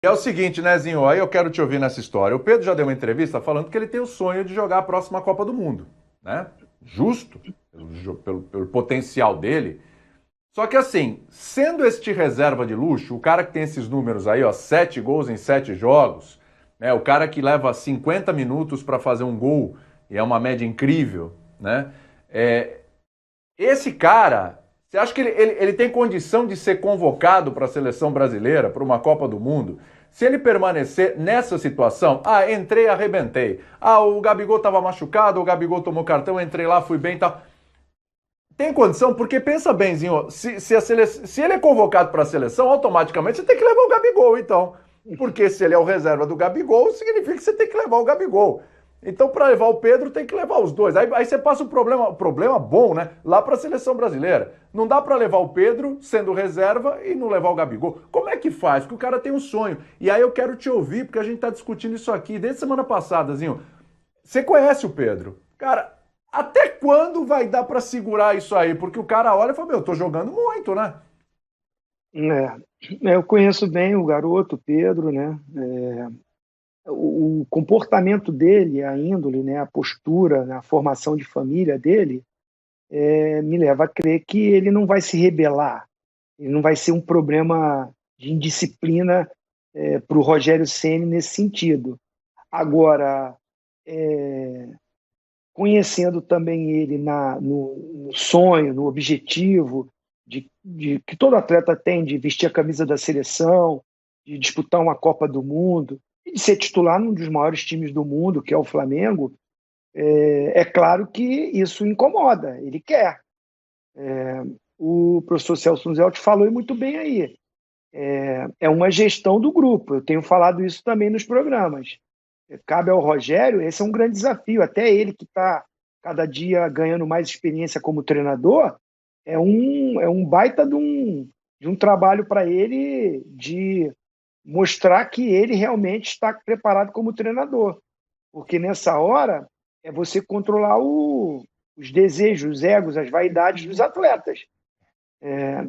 É o seguinte, né, Zinho? Aí eu quero te ouvir nessa história. O Pedro já deu uma entrevista falando que ele tem o sonho de jogar a próxima Copa do Mundo, né? Justo, pelo potencial dele. Só que assim, sendo este reserva de luxo, o cara que tem esses números aí, ó, 7 gols em 7 jogos, né? O cara que leva 50 minutos para fazer um gol e é uma média incrível, né? É, esse cara, você acha que ele tem condição de ser convocado para a seleção brasileira, para uma Copa do Mundo? Se ele permanecer nessa situação, entrei, arrebentei. O Gabigol estava machucado, o Gabigol tomou cartão, entrei lá, fui bem e tal. Tem condição? Porque pensa benzinho, se ele é convocado para a seleção, automaticamente você tem que levar o Gabigol, então. Porque se ele é o reserva do Gabigol, significa que você tem que levar o Gabigol. Então, para levar o Pedro, tem que levar os dois. Aí você passa o problema bom, né? Lá para a seleção brasileira. Não dá para levar o Pedro sendo reserva e não levar o Gabigol. Como é que faz? Porque o cara tem um sonho. E aí eu quero te ouvir, porque a gente está discutindo isso aqui desde semana passada, Zinho. Você conhece o Pedro? Cara, até quando vai dar para segurar isso aí? Porque o cara olha e fala, meu, eu tô jogando muito, né? Eu conheço bem o garoto, Pedro, né? O comportamento dele, a índole, né? A postura, né? A formação de família dele, me leva a crer que ele não vai se rebelar, ele não vai ser um problema de indisciplina para o Rogério Ceni nesse sentido. Agora, conhecendo também ele no sonho, no objetivo que todo atleta tem de vestir a camisa da seleção, de disputar uma Copa do Mundo e de ser titular num dos maiores times do mundo, que é o Flamengo, é claro que isso incomoda, ele quer. O professor Celso Nuzelt falou muito bem aí. É uma gestão do grupo, eu tenho falado isso também nos programas. Cabe ao Rogério, esse é um grande desafio. Até ele que está cada dia ganhando mais experiência como treinador, é um baita de um trabalho para ele de mostrar que ele realmente está preparado como treinador. Porque nessa hora é você controlar os desejos, os egos, as vaidades dos atletas.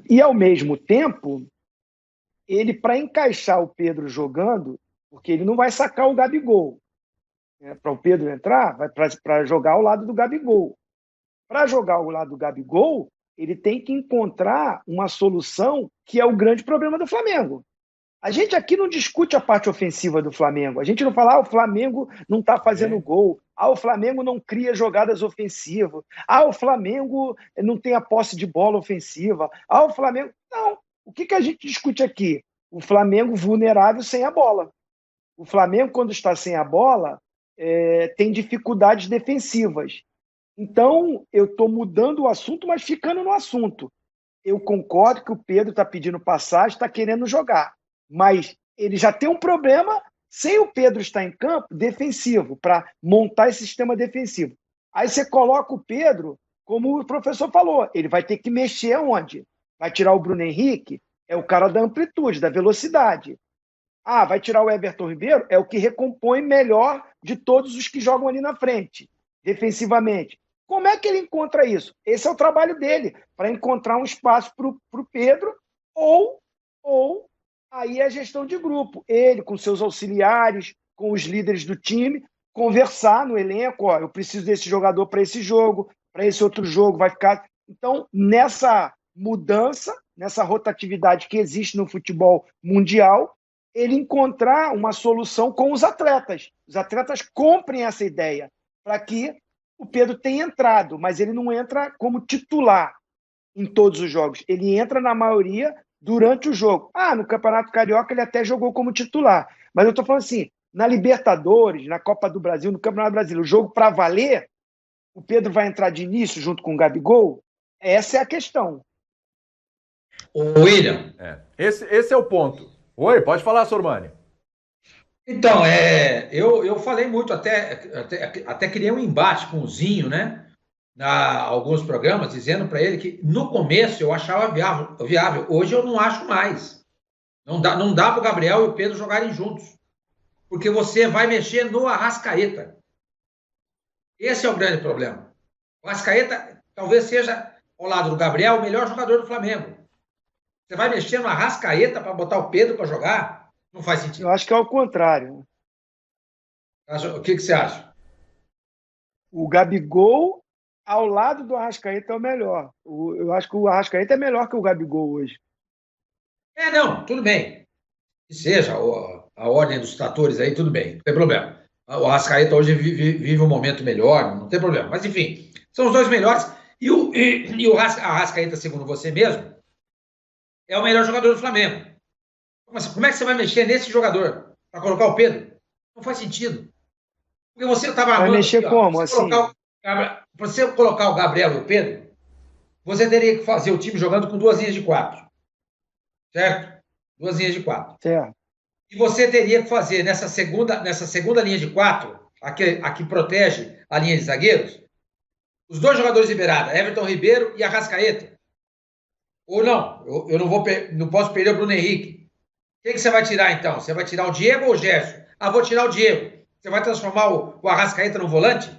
E ao mesmo tempo, ele, para encaixar o Pedro jogando, porque ele não vai sacar o Gabigol, para o Pedro entrar, vai para jogar ao lado do Gabigol. Para jogar ao lado do Gabigol, ele tem que encontrar uma solução que é o grande problema do Flamengo. A gente aqui não discute a parte ofensiva do Flamengo. A gente não fala, o Flamengo não está fazendo É. gol. O Flamengo não cria jogadas ofensivas. O Flamengo não tem a posse de bola ofensiva. O Flamengo. Não. O que a gente discute aqui? O Flamengo vulnerável sem a bola. O Flamengo, quando está sem a bola, tem dificuldades defensivas. Então, eu estou mudando o assunto, mas ficando no assunto. Eu concordo que o Pedro está pedindo passagem, está querendo jogar. Mas ele já tem um problema sem o Pedro estar em campo defensivo, para montar esse sistema defensivo. Aí você coloca o Pedro, como o professor falou, ele vai ter que mexer onde? Vai tirar o Bruno Henrique? É o cara da amplitude, da velocidade. Vai tirar o Everton Ribeiro? É o que recompõe melhor de todos os que jogam ali na frente, defensivamente. Como é que ele encontra isso? Esse é o trabalho dele, para encontrar um espaço para o Pedro, ou aí é a gestão de grupo. Ele, com seus auxiliares, com os líderes do time, conversar no elenco, eu preciso desse jogador para esse jogo, para esse outro jogo, vai ficar. Então, nessa mudança, nessa rotatividade que existe no futebol mundial, ele encontrar uma solução com os atletas. Os atletas comprem essa ideia para que o Pedro tenha entrado, mas ele não entra como titular em todos os jogos. Ele entra na maioria durante o jogo. No Campeonato Carioca ele até jogou como titular. Mas eu estou falando assim, na Libertadores, na Copa do Brasil, no Campeonato Brasileiro, o jogo para valer, o Pedro vai entrar de início junto com o Gabigol? Essa é a questão. O William. Esse é o ponto. Oi, pode falar, Sormani. Então, eu falei muito, até criei um embate com o Zinho, né? Alguns programas, dizendo para ele que no começo eu achava viável. Hoje eu não acho mais. Não dá para o Gabriel e o Pedro jogarem juntos. Porque você vai mexer no Arrascaeta. Esse é o grande problema. O Arrascaeta talvez seja, ao lado do Gabriel, o melhor jogador do Flamengo. Você vai mexer no Arrascaeta para botar o Pedro para jogar? Não faz sentido. Eu acho que é o contrário. O que você acha? O Gabigol, ao lado do Arrascaeta, é o melhor. Eu acho que o Arrascaeta é melhor que o Gabigol hoje. Não, tudo bem. Que seja a ordem dos tratores aí, tudo bem, não tem problema. O Arrascaeta hoje vive um momento melhor, não tem problema. Mas, enfim, são os dois melhores. E o Arrascaeta, segundo você mesmo, é o melhor jogador do Flamengo. Mas como é que você vai mexer nesse jogador para colocar o Pedro? Não faz sentido. Porque você estava Vai mexer aqui, como, Para você colocar o Gabriel e o Pedro, você teria que fazer o time jogando com 2 linhas de 4. Certo? 2 linhas de 4. Certo. E você teria que fazer nessa segunda linha de 4, a que protege a linha de zagueiros, os 2 jogadores liberados, Everton Ribeiro e Arrascaeta. Ou não, eu não posso perder o Bruno Henrique. Quem que você vai tirar, então? Você vai tirar o Diego ou o Gerson? Vou tirar o Diego. Você vai transformar o Arrascaeta no volante?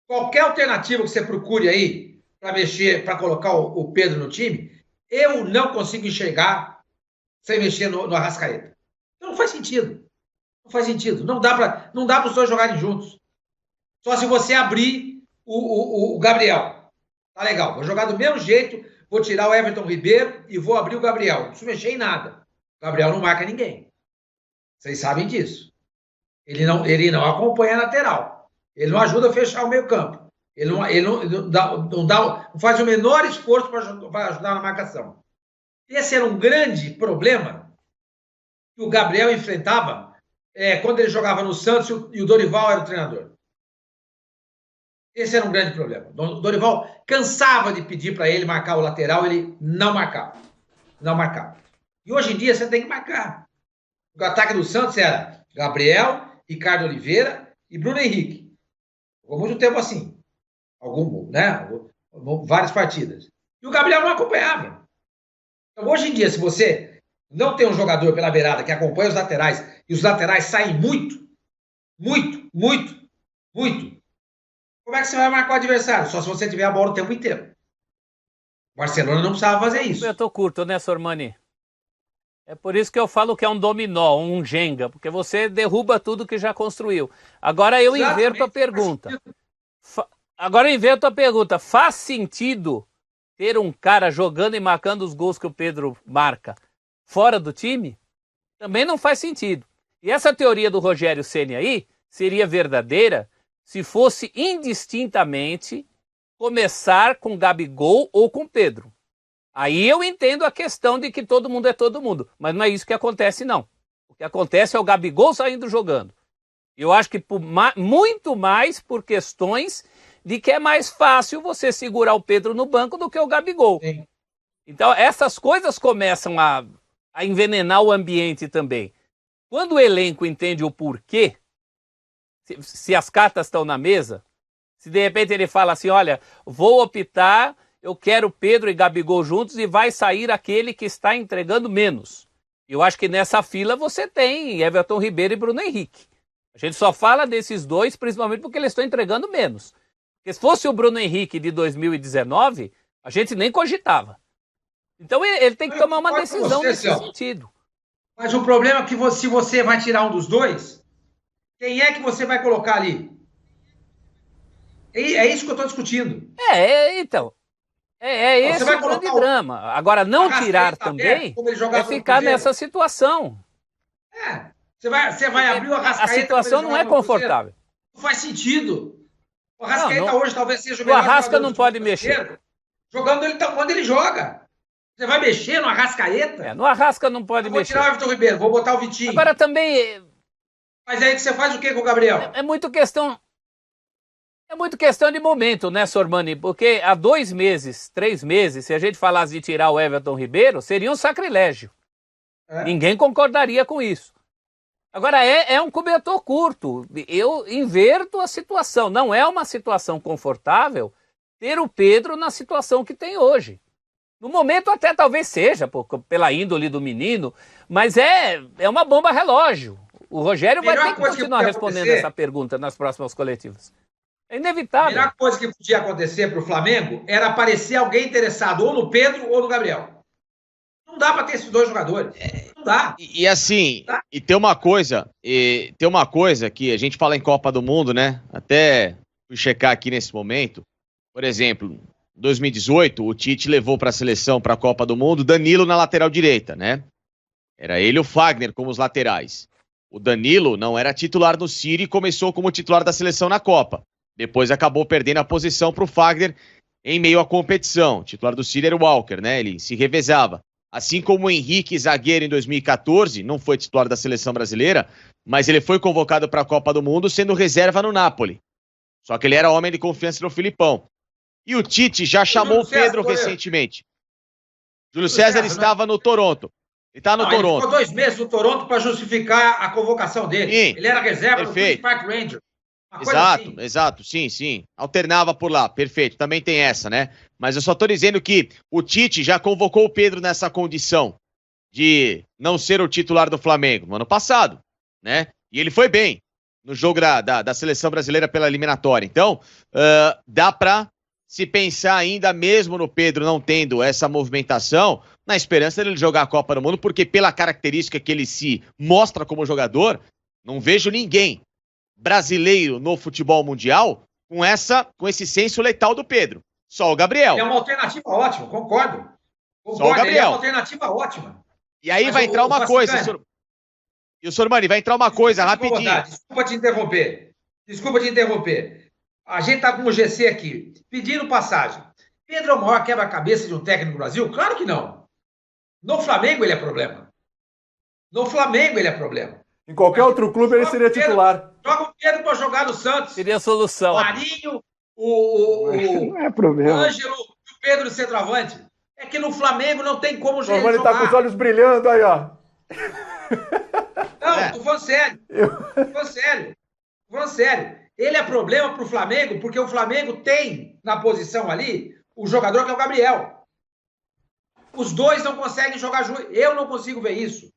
Qualquer alternativa que você procure aí para mexer, para colocar o Pedro no time, eu não consigo enxergar sem mexer no Arrascaeta. Então não faz sentido. Não faz sentido. Não dá para os dois jogarem juntos. Só se você abrir o Gabriel. Tá legal. Vou jogar do mesmo jeito, vou tirar o Everton Ribeiro e vou abrir o Gabriel. Não preciso mexer em nada. O Gabriel não marca ninguém. Vocês sabem disso. Ele não acompanha a lateral. Ele não ajuda a fechar o meio campo. Ele não faz o menor esforço para ajudar na marcação. Esse era um grande problema que o Gabriel enfrentava quando ele jogava no Santos e o Dorival era o treinador. Esse era um grande problema. O Dorival cansava de pedir para ele marcar o lateral, ele não marcava. Não marcava. E hoje em dia você tem que marcar. O ataque do Santos era Gabriel, Ricardo Oliveira e Bruno Henrique. Ficou muito tempo assim. Várias partidas. E o Gabriel não acompanhava. Então, hoje em dia, se você não tem um jogador pela beirada que acompanha os laterais, e os laterais saem muito, como é que você vai marcar o adversário? Só se você tiver a bola o tempo inteiro. O Barcelona não precisava fazer isso. Eu tô curto, né, Sormani? É por isso que eu falo que é um dominó, um Jenga, porque você derruba tudo que já construiu. Agora eu inverto a pergunta. Faz sentido ter um cara jogando e marcando os gols que o Pedro marca fora do time? Também não faz sentido. E essa teoria do Rogério Ceni aí seria verdadeira se fosse indistintamente começar com Gabigol ou com Pedro. Aí eu entendo a questão de que todo mundo é todo mundo, mas não é isso que acontece, não. O que acontece é o Gabigol saindo jogando. Eu acho que muito mais por questões de que é mais fácil você segurar o Pedro no banco do que o Gabigol. Sim. Então essas coisas começam a envenenar o ambiente também. Quando o elenco entende o porquê, se as cartas estão na mesa, se de repente ele fala assim, olha, vou optar, eu quero Pedro e Gabigol juntos e vai sair aquele que está entregando menos. Eu acho que nessa fila você tem Everton Ribeiro e Bruno Henrique. A gente só fala desses dois, principalmente porque eles estão entregando menos. Porque se fosse o Bruno Henrique de 2019, a gente nem cogitava. Então ele tem que tomar uma decisão nesse sentido. Mas o problema é que se você vai tirar um dos dois, quem é que você vai colocar ali? É isso que eu estou discutindo. Então. Esse o grande drama. Agora, não tirar também é ficar nessa situação. Você vai abrir o Arrascaeta. A situação não é confortável. Não faz sentido. O Arrascaeta hoje talvez seja o melhor. O Arrasca não pode mexer. Jogando ele quando ele joga. Você vai mexer no Arrascaeta? No Arrasca não pode mexer. Vou tirar o Everton Ribeiro, vou botar o Vitinho. Agora também... Mas aí que você faz o que com o Gabriel? É muito questão de momento, né, Sormani? Porque há 2 meses, 3 meses, se a gente falasse de tirar o Everton Ribeiro, seria um sacrilégio. Ninguém concordaria com isso. Agora, é um cobertor curto. Eu inverto a situação. Não é uma situação confortável ter o Pedro na situação que tem hoje. No momento até talvez seja, pela índole do menino, mas é uma bomba relógio. O Rogério vai ter que continuar respondendo essa pergunta nas próximas coletivas. É inevitável. A melhor coisa que podia acontecer para o Flamengo era aparecer alguém interessado ou no Pedro ou no Gabriel. Não dá para ter esses dois jogadores. Não dá. E assim, e tem uma coisa que a gente fala em Copa do Mundo, né? Até fui checar aqui nesse momento. Por exemplo, em 2018, o Tite levou para a seleção, para a Copa do Mundo, Danilo na lateral direita, né? Era ele e o Fagner como os laterais. O Danilo não era titular no City e começou como titular da seleção na Copa. Depois acabou perdendo a posição para o Fagner em meio à competição. O titular do City era o Walker, né? Ele se revezava. Assim como o Henrique, zagueiro em 2014, não foi titular da seleção brasileira, mas ele foi convocado para a Copa do Mundo sendo reserva no Napoli. Só que ele era homem de confiança no Filipão. E o Tite já chamou o Pedro recentemente. Júlio César estava no Toronto. Ele está no Toronto. Ele ficou 2 meses no Toronto para justificar a convocação dele. Sim, ele era reserva do Queen's Park Rangers. Exato, assim. Exato, sim. Alternava por lá, perfeito. Também tem essa, né? Mas eu só tô dizendo que o Tite já convocou o Pedro nessa condição de não ser o titular do Flamengo no ano passado, né? E ele foi bem no jogo da seleção brasileira pela eliminatória. Então, dá pra se pensar ainda mesmo no Pedro não tendo essa movimentação, na esperança dele jogar a Copa do Mundo, porque pela característica que ele se mostra como jogador, não vejo ninguém brasileiro no futebol mundial com esse senso letal do Pedro. Só o Gabriel. É uma alternativa ótima, concordo. Só o Gabriel. Ele é uma alternativa ótima. E aí vai entrar uma coisa, e o Sormani, vai entrar uma coisa rapidinho. Desculpa te interromper. A gente tá com o GC aqui, pedindo passagem. Pedro é o maior quebra-cabeça de um técnico no Brasil? Claro que não. No Flamengo ele é problema. Em qualquer outro clube ele seria titular. Joga o Pedro para jogar no Santos. Seria a solução. O Marinho, o Não é problema. Ângelo e o Pedro centroavante. É que no Flamengo não tem como jogar. Ele tá com os olhos brilhando aí, ó. Não, tô falando sério. Ele é problema pro Flamengo porque o Flamengo tem na posição ali o jogador que é o Gabriel. Os dois não conseguem jogar junto. Eu não consigo ver isso.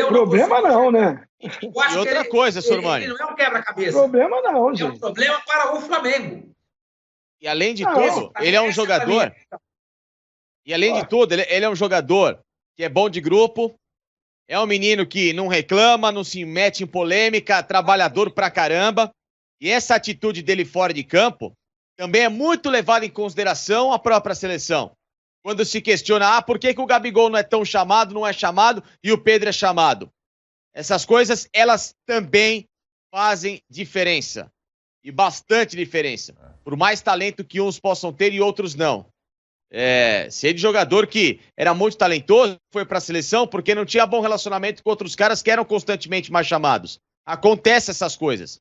Problema não, né? Eu acho e outra que coisa, Sormani. Ele não é um quebra-cabeça. Problema não, gente. É um problema para o Flamengo. E além de tudo, ele é um jogador. E além de tudo, ele é um jogador que é bom de grupo. É um menino que não reclama, não se mete em polêmica, trabalhador pra caramba. E essa atitude dele fora de campo também é muito levada em consideração a própria seleção. Quando se questiona, por que o Gabigol não é tão chamado, não é chamado, e o Pedro é chamado? Essas coisas, elas também fazem diferença. E bastante diferença. Por mais talento que uns possam ter e outros não. Ser de jogador que era muito talentoso, foi pra seleção porque não tinha bom relacionamento com outros caras que eram constantemente mais chamados. Acontece essas coisas.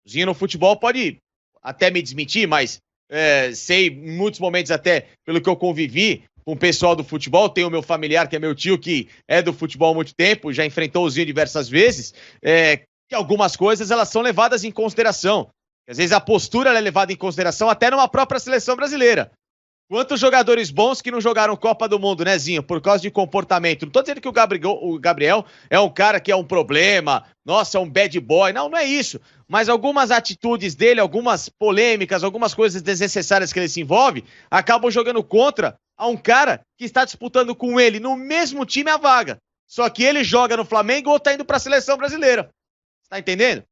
O Zinho no futebol pode até me desmentir, mas sei em muitos momentos até, pelo que eu convivi com o pessoal do futebol, tem o meu familiar que é meu tio, que é do futebol há muito tempo, já enfrentou o Zinho diversas vezes, que algumas coisas elas são levadas em consideração. Às vezes a postura é levada em consideração até numa própria seleção brasileira. Quantos jogadores bons que não jogaram Copa do Mundo, né, Zinho? Por causa de comportamento. Não tô dizendo que o Gabriel é um cara que é um problema, nossa, é um bad boy. Não, não é isso. Mas algumas atitudes dele, algumas polêmicas, algumas coisas desnecessárias que ele se envolve, acabam jogando contra a um cara que está disputando com ele no mesmo time a vaga. Só que ele joga no Flamengo ou tá indo pra seleção brasileira. Tá entendendo?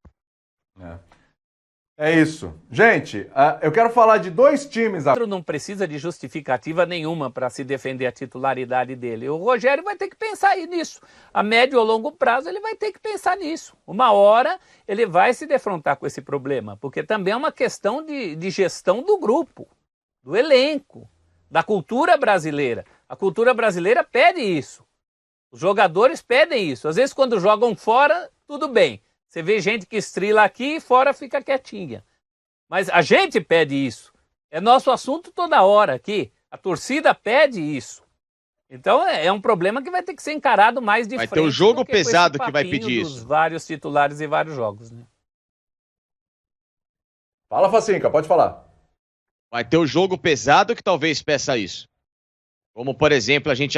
É isso. Gente, eu quero falar de 2 times. O não precisa de justificativa nenhuma para se defender a titularidade dele. O Rogério vai ter que pensar nisso. A médio ou longo prazo ele vai ter que pensar nisso. Uma hora ele vai se defrontar com esse problema, porque também é uma questão de gestão do grupo, do elenco, da cultura brasileira. A cultura brasileira pede isso. Os jogadores pedem isso. Às vezes quando jogam fora, tudo bem. Você vê gente que estrila aqui e fora fica quietinha. Mas a gente pede isso. É nosso assunto toda hora aqui. A torcida pede isso. Então é um problema que vai ter que ser encarado mais de frente. Vai ter o jogo pesado que vai pedir isso. Dos vários titulares e vários jogos, né? Fala, Facinca, pode falar. Vai ter o jogo pesado que talvez peça isso. Como, por exemplo, a gente